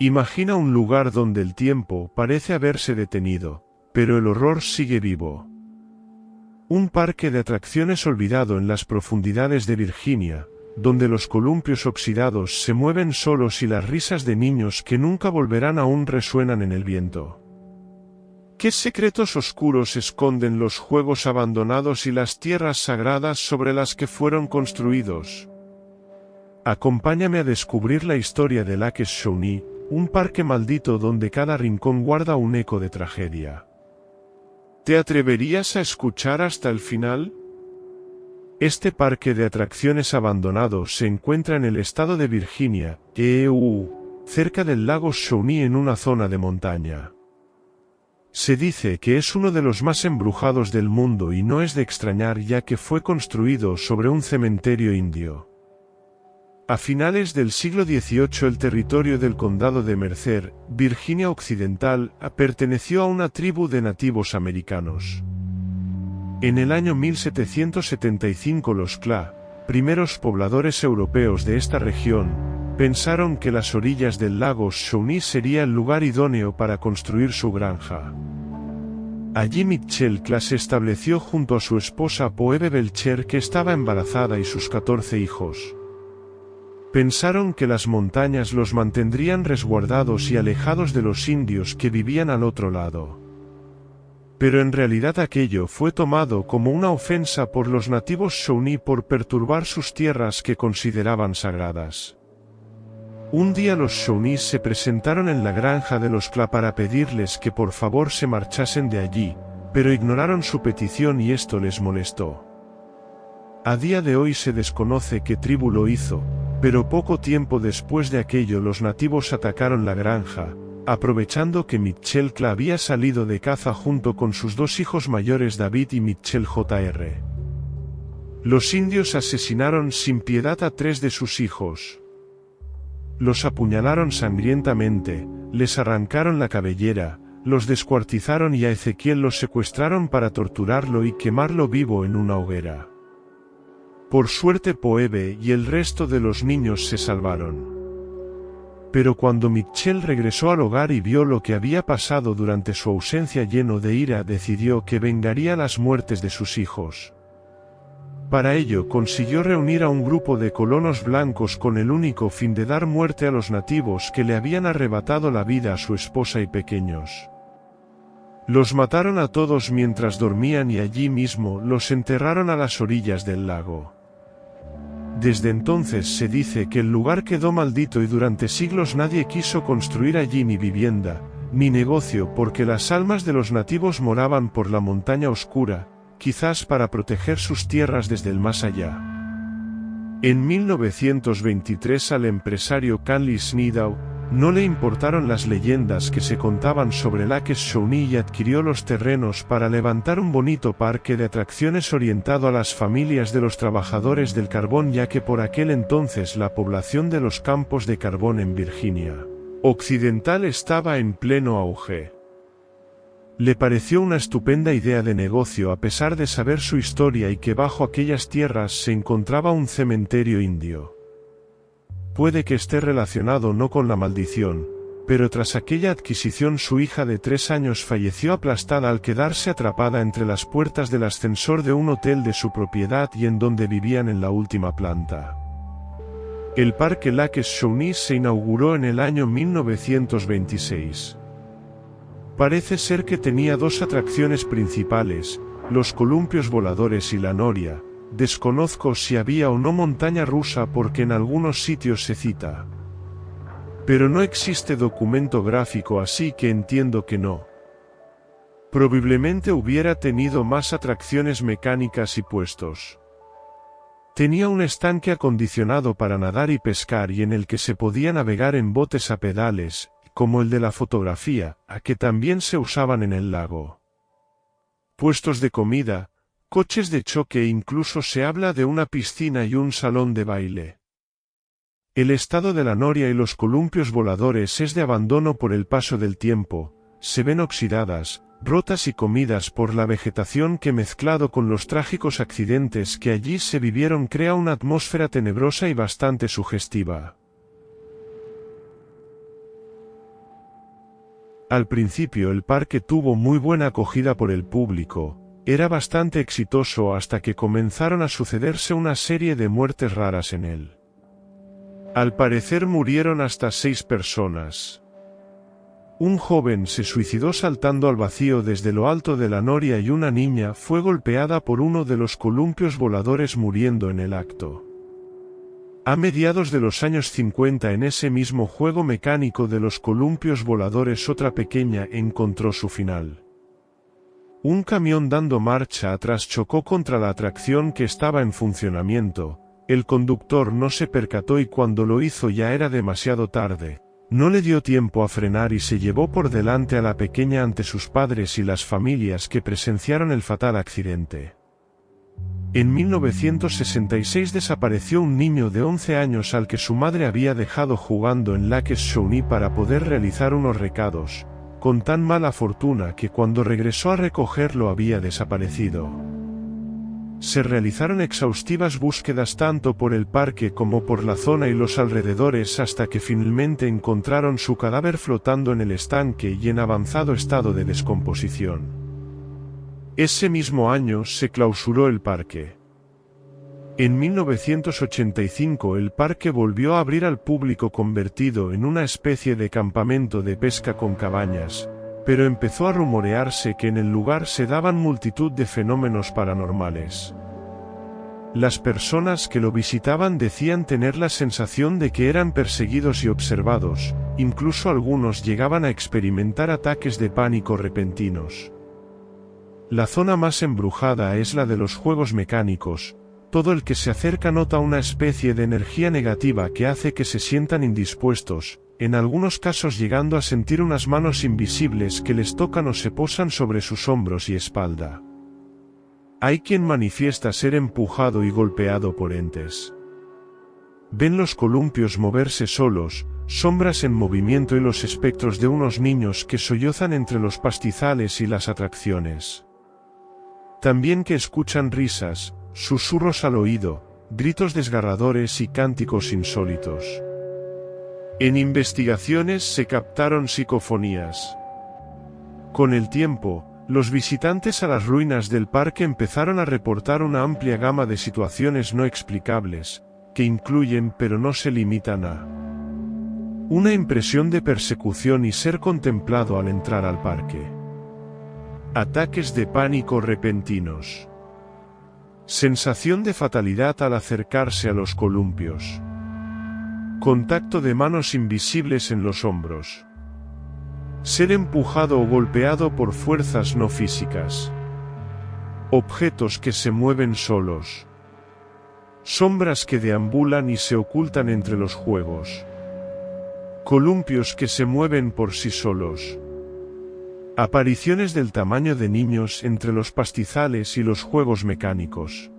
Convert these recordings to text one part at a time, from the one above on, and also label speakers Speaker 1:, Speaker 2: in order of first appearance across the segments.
Speaker 1: Imagina un lugar donde el tiempo parece haberse detenido, pero el horror sigue vivo. Un parque de atracciones olvidado en las profundidades de Virginia, donde los columpios oxidados se mueven solos y las risas de niños que nunca volverán aún resuenan en el viento. ¿Qué secretos oscuros esconden los juegos abandonados y las tierras sagradas sobre las que fueron construidos? Acompáñame a descubrir la historia de Lake Shawnee, un parque maldito donde cada rincón guarda un eco de tragedia. ¿Te atreverías a escuchar hasta el final? Este parque de atracciones abandonado se encuentra en el estado de Virginia, cerca del lago Shawnee en una zona de montaña. Se dice que es uno de los más embrujados del mundo y no es de extrañar ya que fue construido sobre un cementerio indio. A finales del siglo XVIII el territorio del condado de Mercer, Virginia Occidental, perteneció a una tribu de nativos americanos. En el año 1775 los Cla, primeros pobladores europeos de esta región, pensaron que las orillas del lago Shawnee sería el lugar idóneo para construir su granja. Allí Mitchell Cla se estableció junto a su esposa Phoebe Belcher que estaba embarazada y sus 14 hijos. Pensaron que las montañas los mantendrían resguardados y alejados de los indios que vivían al otro lado. Pero en realidad aquello fue tomado como una ofensa por los nativos Shawnee por perturbar sus tierras que consideraban sagradas. Un día los Shawnees se presentaron en la granja de los Cla para pedirles que por favor se marchasen de allí, pero ignoraron su petición y esto les molestó. A día de hoy se desconoce qué tribu lo hizo, pero poco tiempo después de aquello los nativos atacaron la granja, aprovechando que Mitchell Cla había salido de caza junto con sus dos hijos mayores David y Mitchell Jr. Los indios asesinaron sin piedad a 3 de sus hijos. Los apuñalaron sangrientamente, les arrancaron la cabellera, los descuartizaron y a Ezequiel los secuestraron para torturarlo y quemarlo vivo en una hoguera. Por suerte Phoebe y el resto de los niños se salvaron. Pero cuando Mitchell regresó al hogar y vio lo que había pasado durante su ausencia lleno de ira, decidió que vengaría las muertes de sus hijos. Para ello consiguió reunir a un grupo de colonos blancos con el único fin de dar muerte a los nativos que le habían arrebatado la vida a su esposa y pequeños. Los mataron a todos mientras dormían y allí mismo los enterraron a las orillas del lago. Desde entonces se dice que el lugar quedó maldito y durante siglos nadie quiso construir allí ni vivienda, ni negocio porque las almas de los nativos moraban por la montaña oscura, quizás para proteger sus tierras desde el más allá. En 1923 al empresario Canley Sneedow no le importaron las leyendas que se contaban sobre Lake Shawnee y adquirió los terrenos para levantar un bonito parque de atracciones orientado a las familias de los trabajadores del carbón ya que por aquel entonces la población de los campos de carbón en Virginia Occidental estaba en pleno auge. Le pareció una estupenda idea de negocio a pesar de saber su historia y que bajo aquellas tierras se encontraba un cementerio indio. Puede que esté relacionado no con la maldición, pero tras aquella adquisición su hija de 3 años falleció aplastada al quedarse atrapada entre las puertas del ascensor de un hotel de su propiedad y en donde vivían en la última planta. El parque Lake Shawnee se inauguró en el año 1926. Parece ser que tenía 2 atracciones principales, los columpios voladores y la noria. Desconozco si había o no montaña rusa porque en algunos sitios se cita. Pero no existe documento gráfico así que entiendo que no. Probablemente hubiera tenido más atracciones mecánicas y puestos. Tenía un estanque acondicionado para nadar y pescar y en el que se podía navegar en botes a pedales, como el de la fotografía, a que también se usaban en el lago. Puestos de comida, coches de choque e incluso se habla de una piscina y un salón de baile. El estado de la noria y los columpios voladores es de abandono por el paso del tiempo, se ven oxidadas, rotas y comidas por la vegetación que mezclado con los trágicos accidentes que allí se vivieron crea una atmósfera tenebrosa y bastante sugestiva. Al principio el parque tuvo muy buena acogida por el público, era bastante exitoso hasta que comenzaron a sucederse una serie de muertes raras en él. Al parecer murieron hasta 6 personas. Un joven se suicidó saltando al vacío desde lo alto de la noria y una niña fue golpeada por uno de los columpios voladores muriendo en el acto. A mediados de los años 50 en ese mismo juego mecánico de los columpios voladores otra pequeña encontró su final. Un camión dando marcha atrás chocó contra la atracción que estaba en funcionamiento, el conductor no se percató y cuando lo hizo ya era demasiado tarde, no le dio tiempo a frenar y se llevó por delante a la pequeña ante sus padres y las familias que presenciaron el fatal accidente. En 1966 desapareció un niño de 11 años al que su madre había dejado jugando en Lakes Shawnee para poder realizar unos recados, con tan mala fortuna que cuando regresó a recogerlo había desaparecido. Se realizaron exhaustivas búsquedas tanto por el parque como por la zona y los alrededores hasta que finalmente encontraron su cadáver flotando en el estanque y en avanzado estado de descomposición. Ese mismo año se clausuró el parque. En 1985 el parque volvió a abrir al público convertido en una especie de campamento de pesca con cabañas, pero empezó a rumorearse que en el lugar se daban multitud de fenómenos paranormales. Las personas que lo visitaban decían tener la sensación de que eran perseguidos y observados, incluso algunos llegaban a experimentar ataques de pánico repentinos. La zona más embrujada es la de los juegos mecánicos, todo el que se acerca nota una especie de energía negativa que hace que se sientan indispuestos, en algunos casos llegando a sentir unas manos invisibles que les tocan o se posan sobre sus hombros y espalda. Hay quien manifiesta ser empujado y golpeado por entes. Ven los columpios moverse solos, sombras en movimiento y los espectros de unos niños que sollozan entre los pastizales y las atracciones. También que escuchan risas, susurros al oído, gritos desgarradores y cánticos insólitos. En investigaciones se captaron psicofonías. Con el tiempo, los visitantes a las ruinas del parque empezaron a reportar una amplia gama de situaciones no explicables, que incluyen pero no se limitan a una impresión de persecución y ser contemplado al entrar al parque. Ataques de pánico repentinos. Sensación de fatalidad al acercarse a los columpios. Contacto de manos invisibles en los hombros. Ser empujado o golpeado por fuerzas no físicas. Objetos que se mueven solos. Sombras que deambulan y se ocultan entre los juegos. Columpios que se mueven por sí solos. Apariciones del tamaño de niños entre los pastizales y los juegos mecánicos.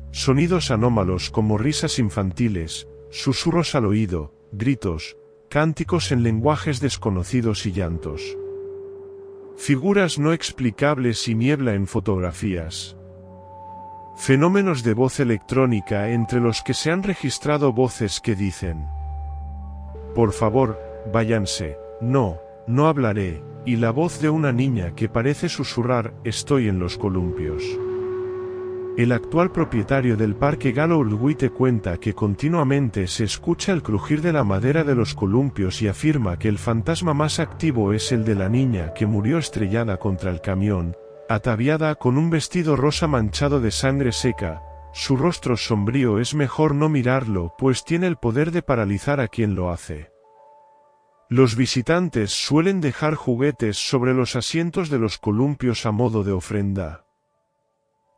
Speaker 1: Sonidos anómalos como risas infantiles, susurros al oído, gritos, cánticos en lenguajes desconocidos y llantos. Figuras no explicables y niebla en fotografías. Fenómenos de voz electrónica entre los que se han registrado voces que dicen: por favor, váyanse, no hablaré, y la voz de una niña que parece susurrar: estoy en los columpios. El actual propietario del parque Galo Urguite cuenta que continuamente se escucha el crujir de la madera de los columpios y afirma que el fantasma más activo es el de la niña que murió estrellada contra el camión, ataviada con un vestido rosa manchado de sangre seca. Su rostro sombrío es mejor no mirarlo pues tiene el poder de paralizar a quien lo hace. Los visitantes suelen dejar juguetes sobre los asientos de los columpios a modo de ofrenda.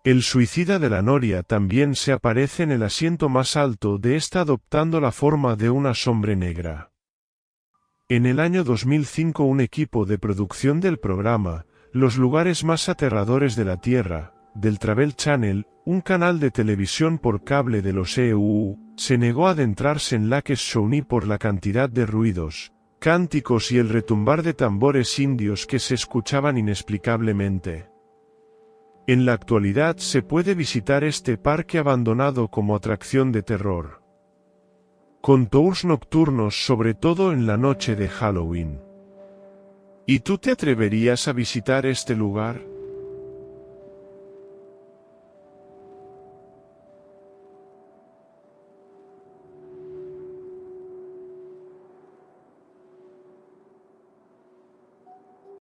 Speaker 1: El suicida de la noria también se aparece en el asiento más alto de esta adoptando la forma de una sombra negra. En el año 2005 un equipo de producción del programa, Los lugares más aterradores de la Tierra, del Travel Channel, un canal de televisión por cable de los EUU, se negó a adentrarse en Lakes Shawnee por la cantidad de ruidos, cánticos y el retumbar de tambores indios que se escuchaban inexplicablemente. En la actualidad se puede visitar este parque abandonado como atracción de terror, con tours nocturnos sobre todo en la noche de Halloween. ¿Y tú te atreverías a visitar este lugar?